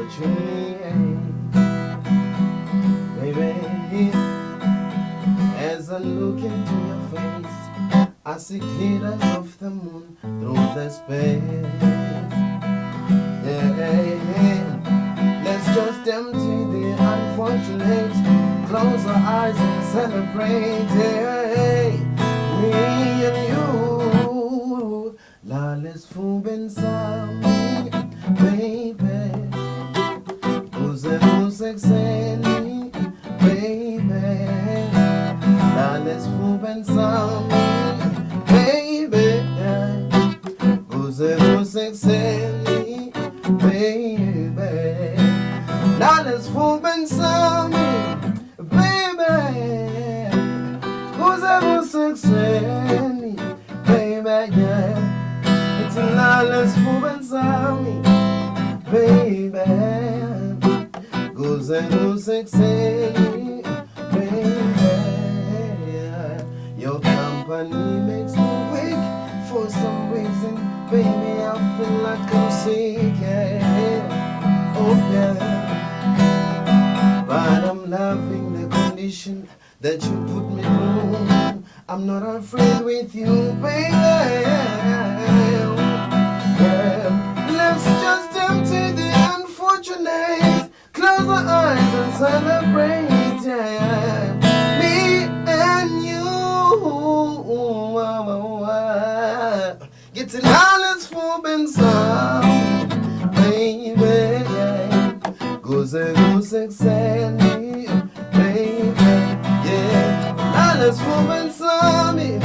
what you need, baby. As I look into your face, I see glitters of the moon through the space. Yeah, let's just empty the unfortunate. Close our eyes and celebrate. Yeah, me and you. Lala's fuben sami, baby. Uze usexeni, baby. Lala's fuben sami, baby. Uze usexeni, baby. Lala's fuben sami, baby. Uze usexeni, baby. Yeah. It's Lala's fuben sami, baby. Goes and goes exciting, baby. Your company makes me weak for some reason, baby. I feel like I'm sick, yeah. Oh yeah. But I'm loving the condition that you put me through. I'm not afraid with you, baby. Yeah. Let's just empty the unfortunate. Close our eyes and celebrate, yeah. Me and you. Get it all as for Benson, baby. Goes and goes exciting, baby. Yeah, all as for Benson, baby.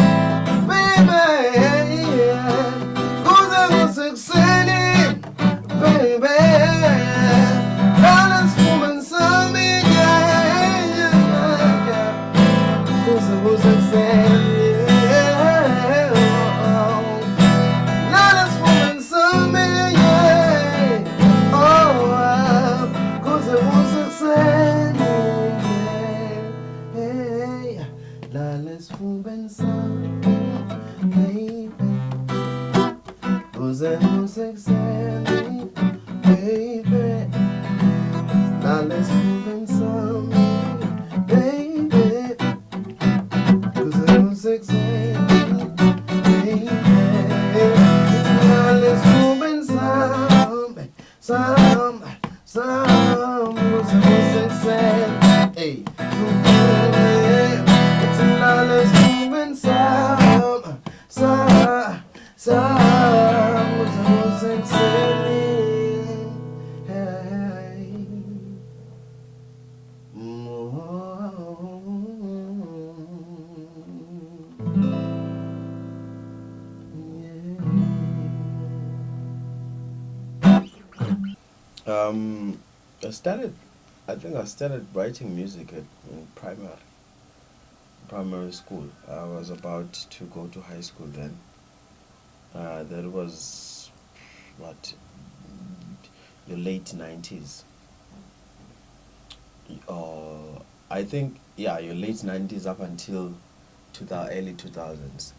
Goes and goes exciting, baby. Balance woman, some yeah. Who's excited? Balance woman, some yeah. Oh, who's excited? Hey, Lala's woman, some baby. Who's excited? Baby. Now let's move in some, baby. Cause I'm sexy, baby. Now let's move in some. Cause I'm sexy, hey. Now let's move in some. Cause I'm sexy. I think I started writing music in primary school. I was about to go to high school then. That was, what, your late 90s. I think, yeah, your late 90s up until early 2000s.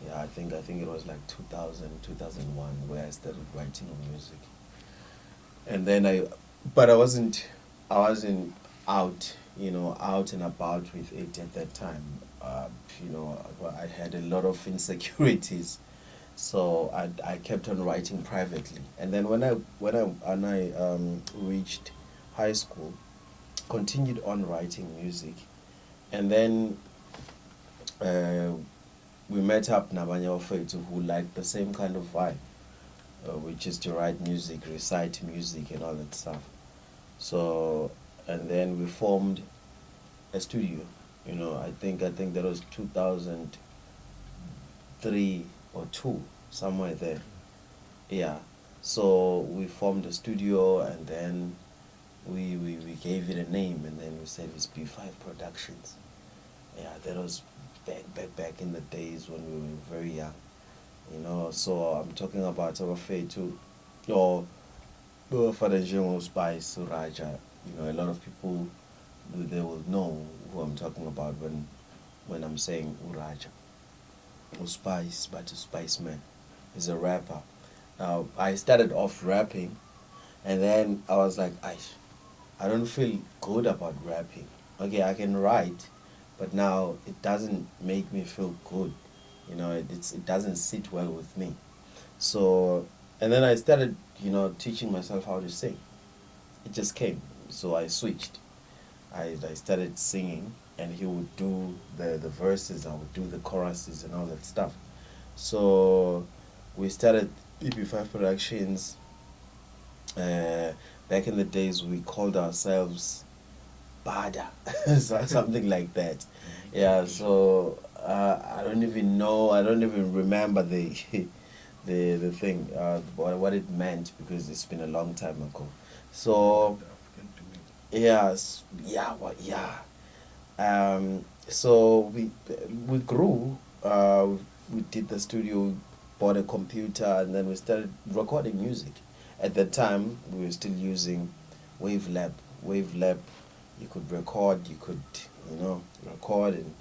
Yeah, I think it was like 2000, 2001 where I started writing music. And then but I wasn't out, out and about with it at that time. I had a lot of insecurities, so I kept on writing privately. And then when I reached high school, continued on writing music, and then we met up nabanye bafethu who liked the same kind of vibe, which is to write music, recite music, and all that stuff. So, and then we formed a studio. I think that was 2003 or two, somewhere there. Yeah. So we formed a studio, and then we gave it a name, and then we said it's B5 Productions. Yeah, that was back in the days when we were very young. So I'm talking about our fate too, or Father General Spice Raja. A lot of people, they will know who I'm talking about when I'm saying Uraja. Spice, but a Spice Man. He's a rapper. I started off rapping, And then I was like, I don't feel good about rapping. Okay, I can write, but now it doesn't make me feel good. It doesn't sit well with me. So, and then I started, teaching myself how to sing. It just came. So I switched. I started singing, and he would do the verses, I would do the choruses and all that stuff. So we started BP5 Productions. Uh, Back in the days, we called ourselves Bada, so something like that. Yeah, so I don't even know, I don't even remember the the thing, what it meant, because it's been a long time ago. So yes, yeah, yeah. So we grew. We did the studio, bought a computer, and then we started recording music. At that time, we were still using Wavelab. Wavelab, you could record, you could, record and,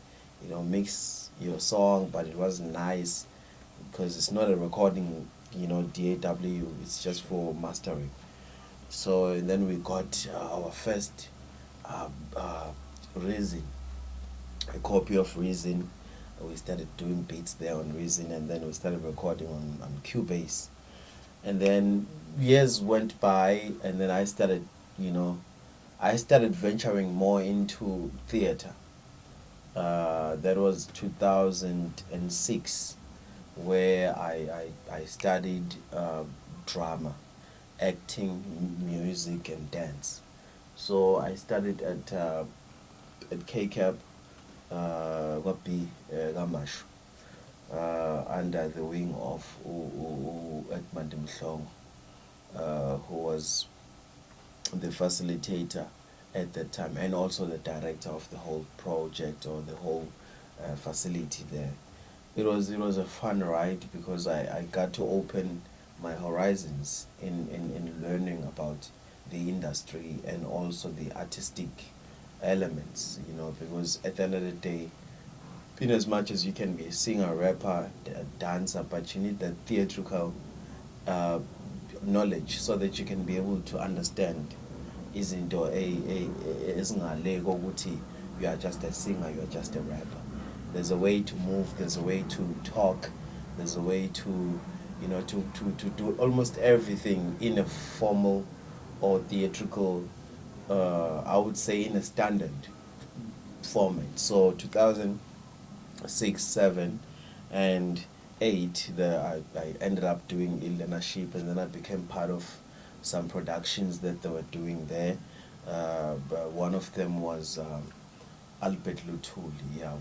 mix your song, but it wasn't nice because it's not a recording, DAW. It's just for mastering. So and then we got our first uh, uh, Resin, a copy of Resin. We started doing beats there on Resin, and then we started recording on Cubase. And then years went by, and then you know, I started venturing more into theater. That was 2006, where I studied drama, acting, music, and dance. So I studied at KCAP, kwabi kaMashu, under the wing of Edmund Mhlongo, who was the facilitator at that time, and also the director of the whole project, or the whole facility there. It was a fun ride, because I got to open my horizons in learning about the industry, and also the artistic elements, because at the end of the day, in as much as you can be a singer, rapper, dancer, but you need that theatrical uh, knowledge, so that you can be able to understand izinto ezingale kokuthi you are just a singer, you are just a rapper. There's a way to move, there's a way to talk, there's a way to, to do almost everything in a formal or theatrical, I would say, in a standard format. So 2006, 7, and 8, I ended up doing leadership, and then I became part of some productions that they were doing there. But one of them was Albert Lutuli. Yeah,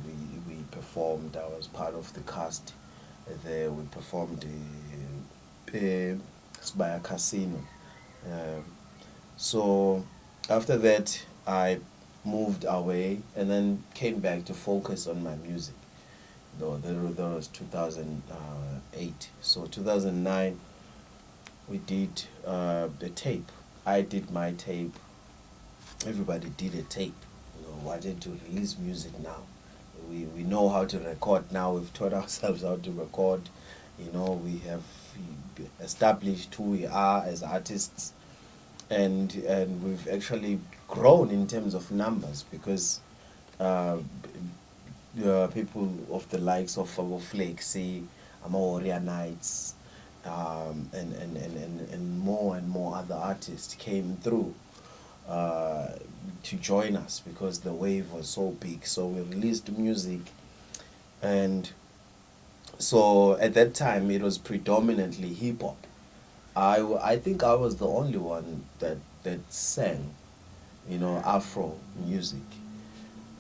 we performed. I was part of the cast there. We performed Sibaya Casino. Um, so after that, I moved away, and then came back to focus on my music. Though that was 2008. So 2009, we did the tape. I did my tape. Everybody did a tape. Wanted to release music now. We know how to record now. We've taught ourselves how to record. We have established who we are as artists, and we've actually grown in terms of numbers, because uh, people of the likes of Flexi, Warrior Nights, and more and more other artists came through uh, to join us, because the wave was so big. So we released music, and so at that time it was predominantly hip hop. I think I was the only one that sang, Afro music,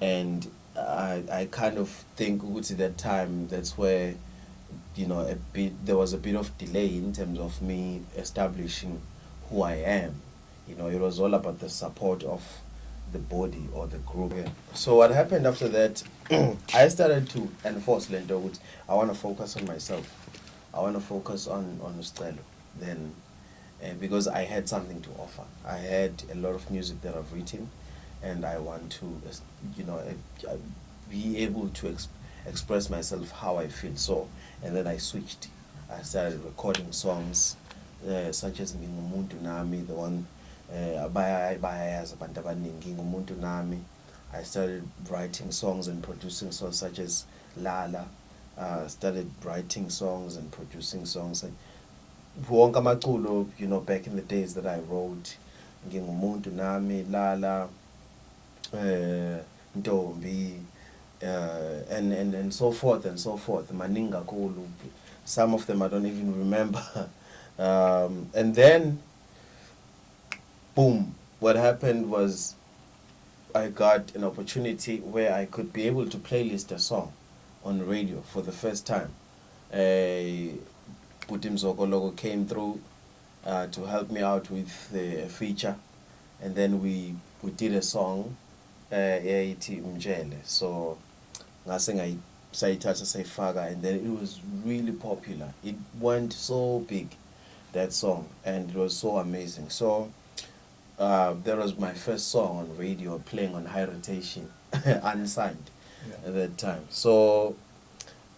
and I kind of think at that time, that's where, there was a bit of delay in terms of me establishing who I am. It was all about the support of the body or the group. Yeah. So what happened after that, I started to enforce Lento, which I want to focus on myself. I want to focus on Scelo. Then, because I had something to offer. I had a lot of music that I've written, and I want to, be able to express myself how I feel. So, and then I switched. I started recording songs, such as Ngingumuntu Nami, the one bayayazi abantu abaningi Ngingumuntu Nami. I started writing songs and producing songs such as Lala. Started writing songs and producing songs. And wonke amaculo, back in the days that I wrote, Ngingumuntu Nami, Lala, Ntombi, and so forth and so forth. Maninga kakhulu. Some of them I don't even remember. And then, boom, what happened was I got an opportunity where I could be able to playlist a song on radio for the first time. Putim Zokologo came through to help me out with a feature, and then we did a song, eyayithi Mjele. So ngase sayithatha sayifaka, and then it was really popular. It went so big, that song, and it was so amazing. So that was my first song on radio, playing on high rotation, unsigned at that time. So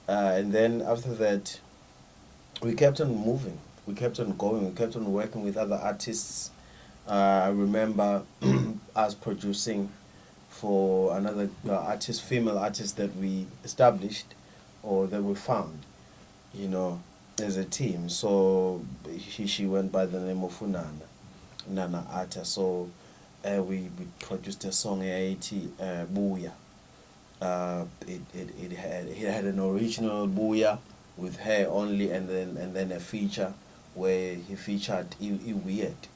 and then after that, we kept on moving, we kept on going, we kept on working with other artists. I remember us producing for another artist, female artist that we established or that we found, you know, as a team. So she went by the name of Nana Ata. So we produced a song, Buya. It had an original Buya with her only, and then a feature where he featured Iweird.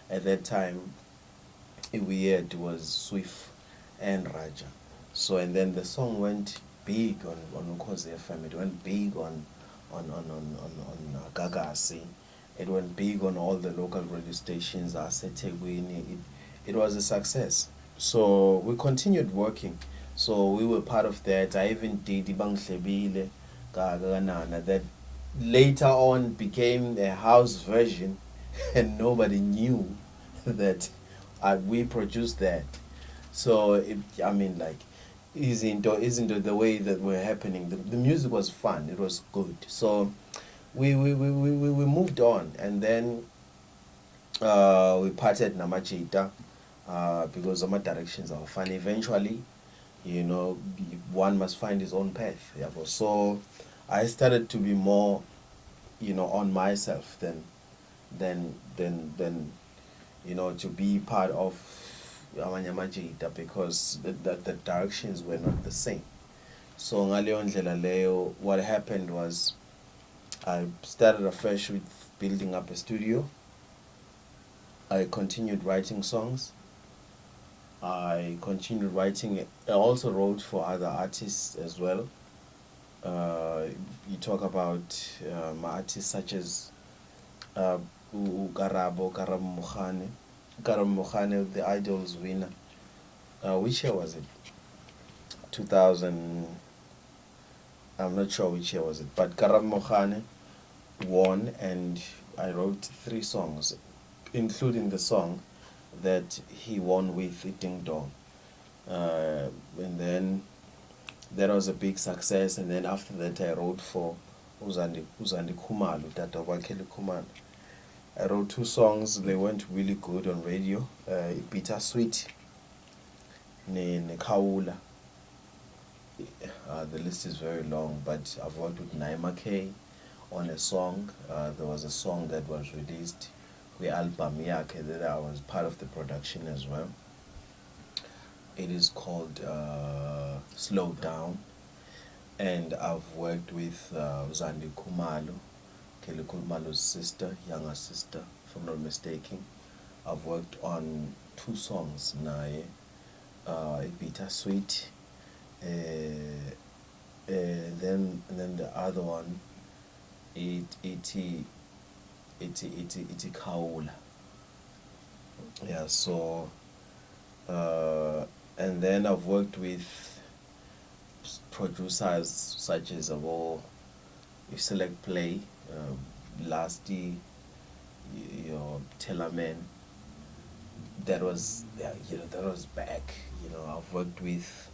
At that time, Iweird was Swift and Raja. So and then the song went big on Ukhozi FM. It went big on Gagasi. It went big on all the local radio stations. It was a success. So we continued working. So we were part of that. I even did Ibang Hlebile Gaganana that later on became a house version, and nobody knew that we produced that. So I mean, like, isn't the way that were happening. The music was fun. It was good. So we moved on, and then we parted Namachita because my directions are fun. Eventually, one must find his own path. Yeah. So I started to be more, on myself than to be part of Amanyamajita, because the directions were not the same. So ngaleyo ndlela leyo, what happened was I started afresh with building up a studio. I continued writing songs. I continued writing. I also wrote for other artists as well. You talk about artists such as Karam Mukhane, the Idols winner. Which year was it? 2000. I'm not sure which year was it, but Karam Mukhane won, and I wrote 3 songs, including the song that he won with, Ding Dong. And then that was a big success. And then after that, I wrote for Uzandi Khumalo, Tata Kelly Khumalo. I wrote 2 songs. They went really good on radio. Bittersweet, ne Kaula. The list is very long, but I've worked with Naima K on a song. There was a song that was released with album Yake that I was part of the production as well. It is called Slow Down. And I've worked with Uzandi Khumalo, Kelly Khumalo's sister, younger sister, if I'm not mistaken. I've worked on 2 songs, Nae, Bittersweet, then the other one, iti Kaula. Yeah, so and then I've worked with producers such as you Select Play, Lasty, your Tellerman. That was that was back. I've worked with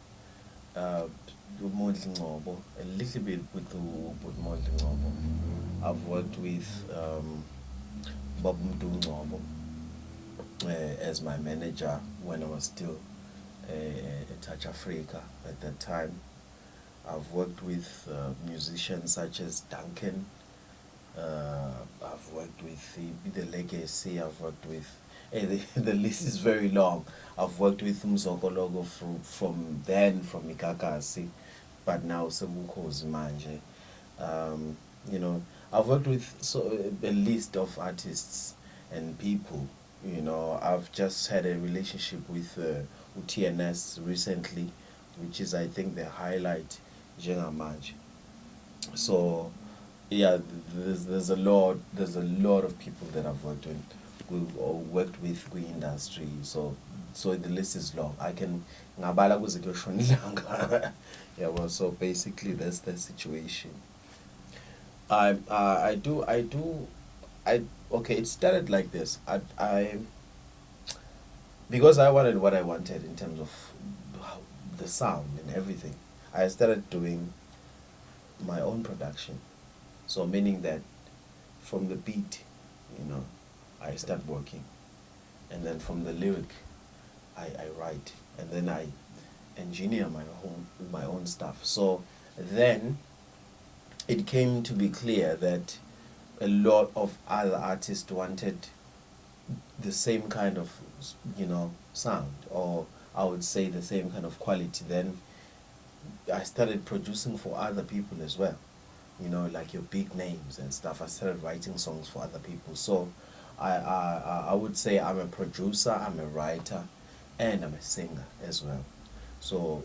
Modli Ngobo, a little bit with Modli Ngobo. I've worked with Bob Mdungcobo as my manager when I was still at Touch Africa at that time. I've worked with musicians such as Duncan. I've worked with the Legacy. I've worked with the list is very long. I've worked with Mzokologo from then from Mikakasi, but now Sebukhozi manje. Um, you know, I've worked with a list of artists and people. You know, I've just had a relationship with TNS recently, which is I think the highlight njengamanje. So yeah, there's a lot of people that I've worked with, or worked with industry. So the list is long. I can ngabala kuze kuyoshona ilanga. Yeah, well, so basically that's the situation. I okay. It started like this. I because I wanted what I wanted in terms of the sound and everything. I started doing my own production. So meaning that from the beat, you know, I start working, and then from the lyric, I write, and then I engineer my own stuff. So then it came to be clear that a lot of other artists wanted the same kind of sound, or I would say the same kind of quality. Then I started producing for other people as well, like your big names and stuff. I started writing songs for other people. So I would say I'm a producer, I'm a writer, and I'm a singer as well. So,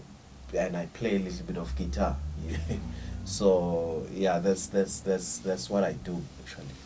and I play a little bit of guitar. So yeah, that's what I do actually.